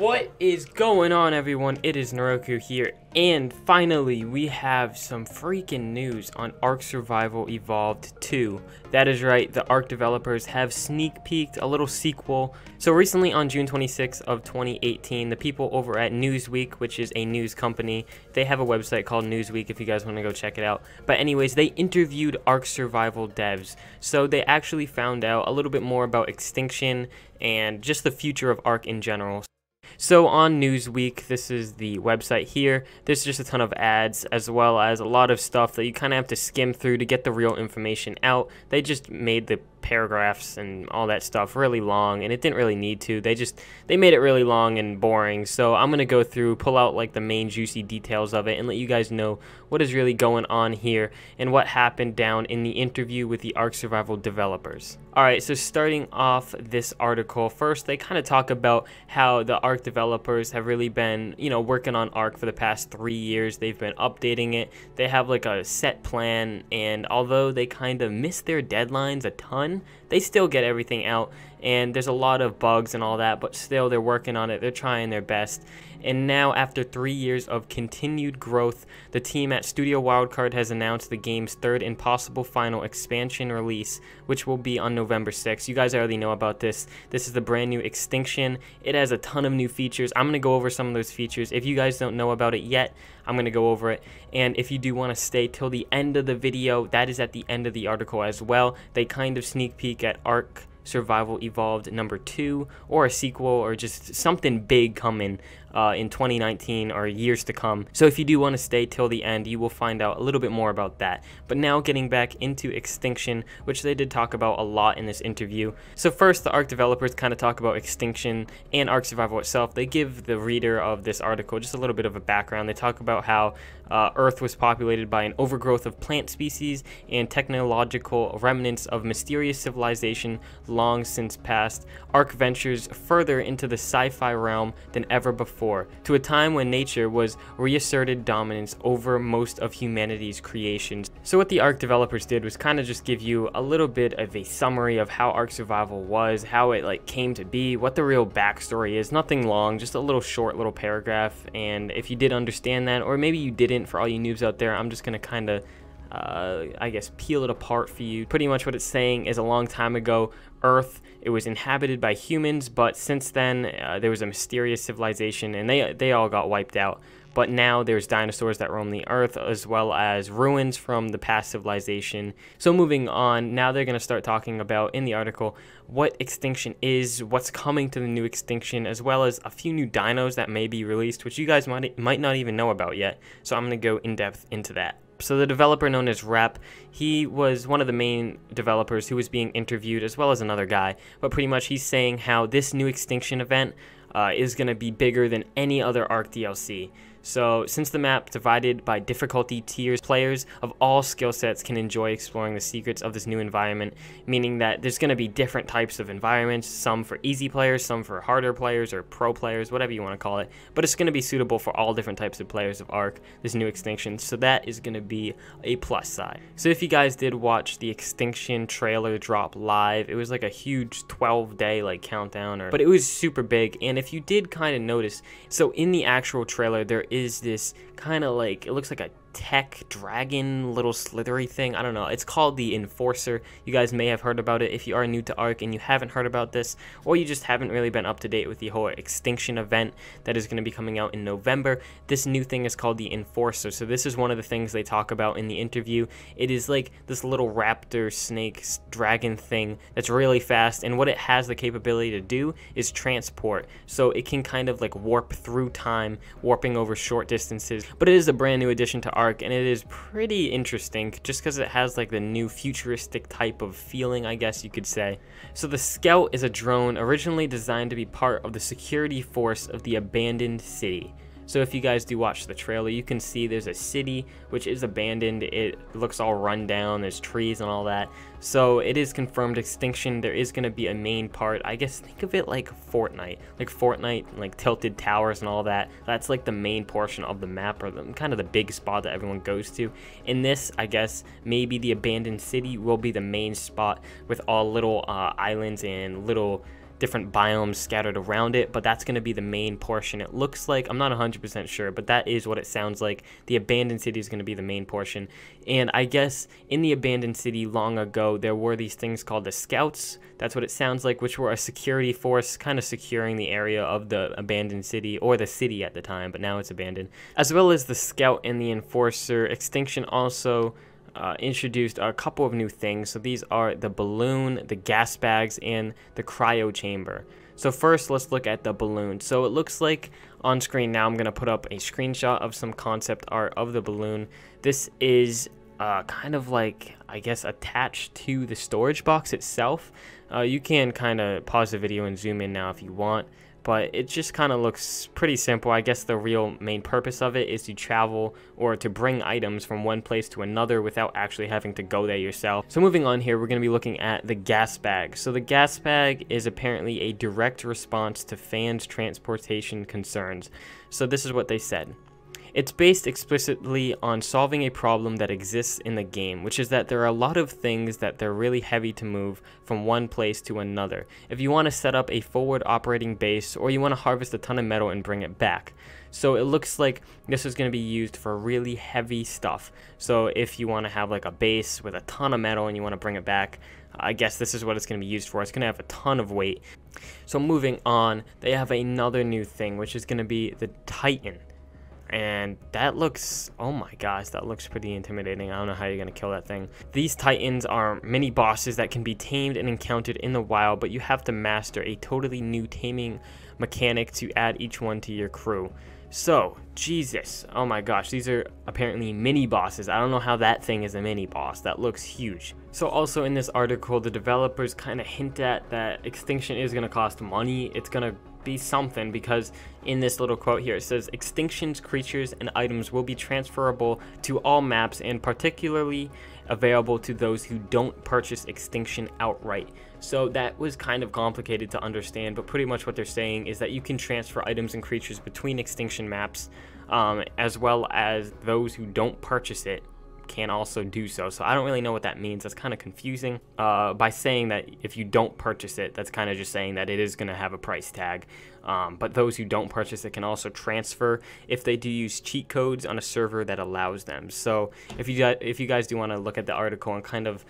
What is going on, everyone? It is Neroku here, and finally we have some freaking news on ARK Survival Evolved 2. That is right, the ARK developers have sneak peeked a little sequel. So recently on June 26th of 2018, the people over at Newsweek, which is a news company, they have a website called Newsweek if you guys want to go check it out. But anyways, they interviewed ARK Survival devs. So they actually found out a little bit more about Extinction and just the future of ARK in general. So on Newsweek, this is the website here, there's just a ton of ads as well as a lot of stuff that you kind of have to skim through to get the real information out. They just made the paragraphs and all that stuff really long, and it didn't really need to. They made it really long and boring. So I'm gonna go through, pull out like the main juicy details of it and let you guys know what is really going on here and what happened down in the interview with the ARK Survival developers. Alright, so starting off this article, first they kind of talk about how the ARK developers have really been, working on ARK for the past 3 years. They've been updating it. They have like a set plan, and although they kind of miss their deadlines a ton, they still get everything out, and there's a lot of bugs and all that, but still they're working on it. They're trying their best. And now, after 3 years of continued growth, the team at Studio Wildcard has announced the game's third and possible final expansion release, which will be on November 6th. You guys already know about this. This is the brand new Extinction. It has a ton of new features. I'm going to go over some of those features. If you guys don't know about it yet, I'm going to go over it. And if you do want to stay till the end of the video, that is at the end of the article as well. They kind of sneak peek at ARK Survival Evolved number 2, or a sequel, or just something big coming in 2019 or years to come. So if you do want to stay till the end, you will find out a little bit more about that. But now getting back into Extinction, which they did talk about a lot in this interview. So first, the ARK developers kind of talk about Extinction and ARK Survival itself. They give the reader of this article just a little bit of a background. They talk about how Earth was populated by an overgrowth of plant species and technological remnants of mysterious civilization long since past. ARK ventures further into the sci-fi realm than ever before, to a time when nature was reasserted dominance over most of humanity's creations. So what the ARK developers did was kind of just give you a little bit of a summary of how ARK Survival was, how it came to be, what the real backstory is. Nothing long, just a little short little paragraph. And if you did understand that, or maybe you didn't, for all you noobs out there, I'm just gonna kind of I guess peel it apart for you. Pretty much what it's saying is, a long time ago, Earth, it was inhabited by humans, but since then there was a mysterious civilization and they all got wiped out. But now there's dinosaurs that roam the Earth, as well as ruins from the past civilization. So moving on, now they're going to start talking about, in the article, what Extinction is, what's coming to the new Extinction, as well as a few new dinos that may be released, which you guys might not even know about yet. So I'm going to go in depth into that. So the developer known as Rep, he was one of the main developers who was being interviewed, as well as another guy. But pretty much he's saying how this new Extinction event is going to be bigger than any other ARK DLC. So since the map divided by difficulty tiers, players of all skill sets can enjoy exploring the secrets of this new environment, meaning that there's going to be different types of environments, some for easy players, some for harder players or pro players, whatever you want to call it, but it's going to be suitable for all different types of players of ARK, this new Extinction. So that is going to be a plus side. So if you guys did watch the Extinction trailer drop live, it was like a huge 12-day countdown, but it was super big. And if you did kind of notice, so in the actual trailer there is this kind of it looks like a tech dragon little slithery thing. I don't know, it's called the Enforcer. You guys may have heard about it if you are new to ARK and you haven't heard about this, or you just haven't really been up to date with the whole Extinction event that is going to be coming out in November. This new thing is called the Enforcer. So this is one of the things they talk about in the interview. It is like this little raptor snake dragon thing that's really fast, and what it has the capability to do is transport. So it can kind of warp through time, warping over short distances. But it is a brand new addition to ARK, and it is pretty interesting just because it has the new futuristic type of feeling, I guess you could say. So the Scout is a drone originally designed to be part of the security force of the abandoned city. So if you guys do watch the trailer, you can see there's a city which is abandoned. It looks all run down, there's trees and all that. So it is confirmed Extinction. There is going to be a main part. I guess think of it like Fortnite, like tilted towers and all that. That's the main portion of the map, or kind of the big spot that everyone goes to. In this, I guess maybe the abandoned city will be the main spot with all little islands and little different biomes scattered around it, but that's going to be the main portion. It looks like, I'm not 100% sure, but that is what it sounds like. The abandoned city is going to be the main portion. And I guess in the abandoned city long ago, there were these things called the scouts. That's what it sounds like, which were a security force kind of securing the area of the abandoned city, or the city at the time, but now it's abandoned. As well as the scout and the enforcer, Extinction also introduced a couple of new things. So these are the balloon, the gas bags, and the cryo chamber. So first, let's look at the balloon. So it looks like on screen now, I'm going to put up a screenshot of some concept art of the balloon. This is kind of like, I guess, attached to the storage box itself. You can kind of pause the video and zoom in now if you want, but it just kind of looks pretty simple. I guess the real main purpose of it is to travel or to bring items from one place to another without actually having to go there yourself. So moving on here, we're going to be looking at the gas bag. So the gas bag is apparently a direct response to fans' transportation concerns. So this is what they said. It's based explicitly on solving a problem that exists in the game, which is that there are a lot of things that they're really heavy to move from one place to another. If you want to set up a forward operating base, or you want to harvest a ton of metal and bring it back. So it looks like this is going to be used for really heavy stuff. So if you want to have like a base with a ton of metal and you want to bring it back, I guess this is what it's going to be used for. It's going to have a ton of weight. So moving on, they have another new thing, which is going to be the Titan. And that looks, oh my gosh, that looks pretty intimidating. I don't know how you're going to kill that thing. These Titans are mini bosses that can be tamed and encountered in the wild, but you have to master a totally new taming mechanic to add each one to your crew. So, Jesus, oh my gosh, these are apparently mini bosses. I don't know how that thing is a mini boss. That looks huge. So also in this article, the developers kind of hint at that Extinction is going to cost money. It's going to be something, because in this little quote here, it says Extinction's creatures and items will be transferable to all maps and particularly available to those who don't purchase Extinction outright. So that was kind of complicated to understand, but pretty much what they're saying is that you can transfer items and creatures between Extinction maps, as well as those who don't purchase it can also do so. So I don't really know what that means. That's kind of confusing. By saying that if you don't purchase it, that's kind of just saying that it is going to have a price tag. But those who don't purchase it can also transfer if they do use cheat codes on a server that allows them. So if you guys do want to look at the article and kind of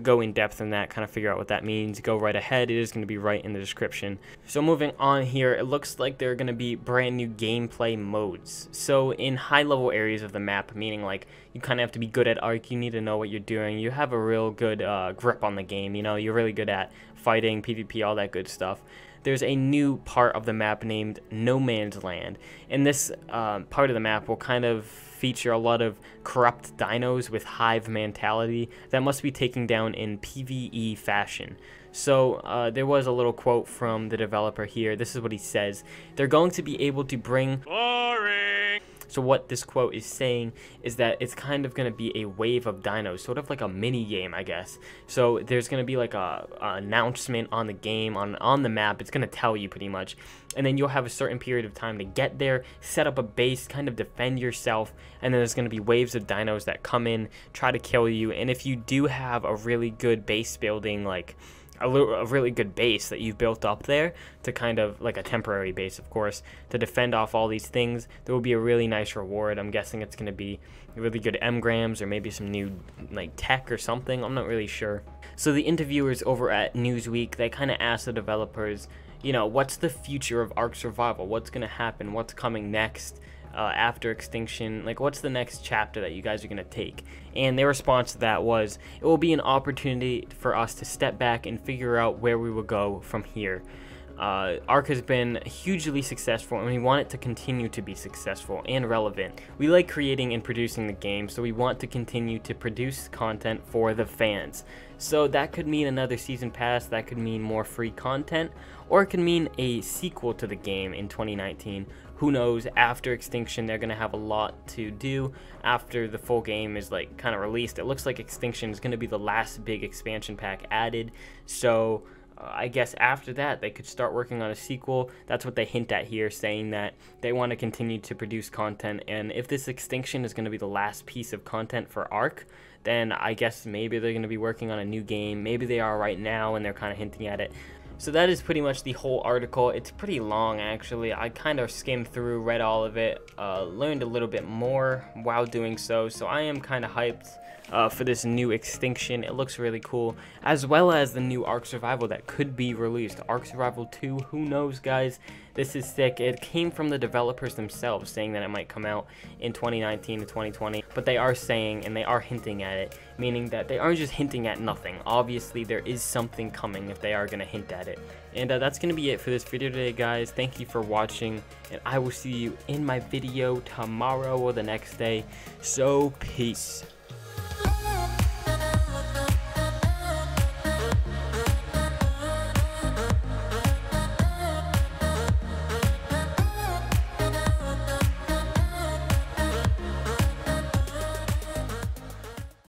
go in depth in that, kind of figure out what that means, go right ahead. It is going to be right in the description. So moving on here, it looks like there are going to be brand new gameplay modes. So in high level areas of the map, meaning like you kind of have to be good at ARK, you need to know what you're doing, you have a real good grip on the game, you know, you're really good at fighting, PvP, all that good stuff. There's a new part of the map named No Man's Land, and this part of the map will kind of feature a lot of corrupt dinos with hive mentality that must be taken down in PvE fashion. So there was a little quote from the developer here. This is what he says. They're going to be able to bring... Boring! So what this quote is saying is that it's kind of going to be a wave of dinos, sort of like a mini game, I guess. So there's going to be like a announcement on the game, on the map. It's going to tell you pretty much. And then you'll have a certain period of time to get there, set up a base, kind of defend yourself. And then there's going to be waves of dinos that come in, try to kill you. And if you do have a really good base building, like a really good base that you've built up there, to kind of like a temporary base, of course, to defend off all these things, there will be a really nice reward. I'm guessing it's going to be really good engrams or maybe some new like tech or something. I'm not really sure. So the interviewers over at Newsweek, they kind of asked the developers, you know, what's the future of ARK Survival? What's going to happen? What's coming next? After Extinction, like what's the next chapter that you guys are going to take? And their response to that was, it will be an opportunity for us to step back and figure out where we will go from here. ARK has been hugely successful, and we want it to continue to be successful and relevant. We like creating and producing the game, so we want to continue to produce content for the fans. So that could mean another season pass, that could mean more free content, or it could mean a sequel to the game in 2019. Who knows? After Extinction, they're going to have a lot to do after the full game is like kind of released. It looks like Extinction is going to be the last big expansion pack added, so I guess after that they could start working on a sequel. That's what they hint at here, saying that they want to continue to produce content, and if this Extinction is going to be the last piece of content for ARK, then I guess maybe they're going to be working on a new game. Maybe they are right now and they're kind of hinting at it. So that is pretty much the whole article. It's pretty long, actually. I kind of skimmed through, read all of it, learned a little bit more while doing so. So I am kind of hyped for this new Extinction. It looks really cool, as well as the new ARK Survival that could be released. ARK Survival 2, who knows, guys? This is sick. It came from the developers themselves saying that it might come out in 2019 to 2020, but they are saying and they are hinting at it, meaning that they aren't just hinting at nothing. Obviously, there is something coming if they are going to hint at it. And that's going to be it for this video today, guys. Thank you for watching, and I will see you in my video tomorrow or the next day. So, peace.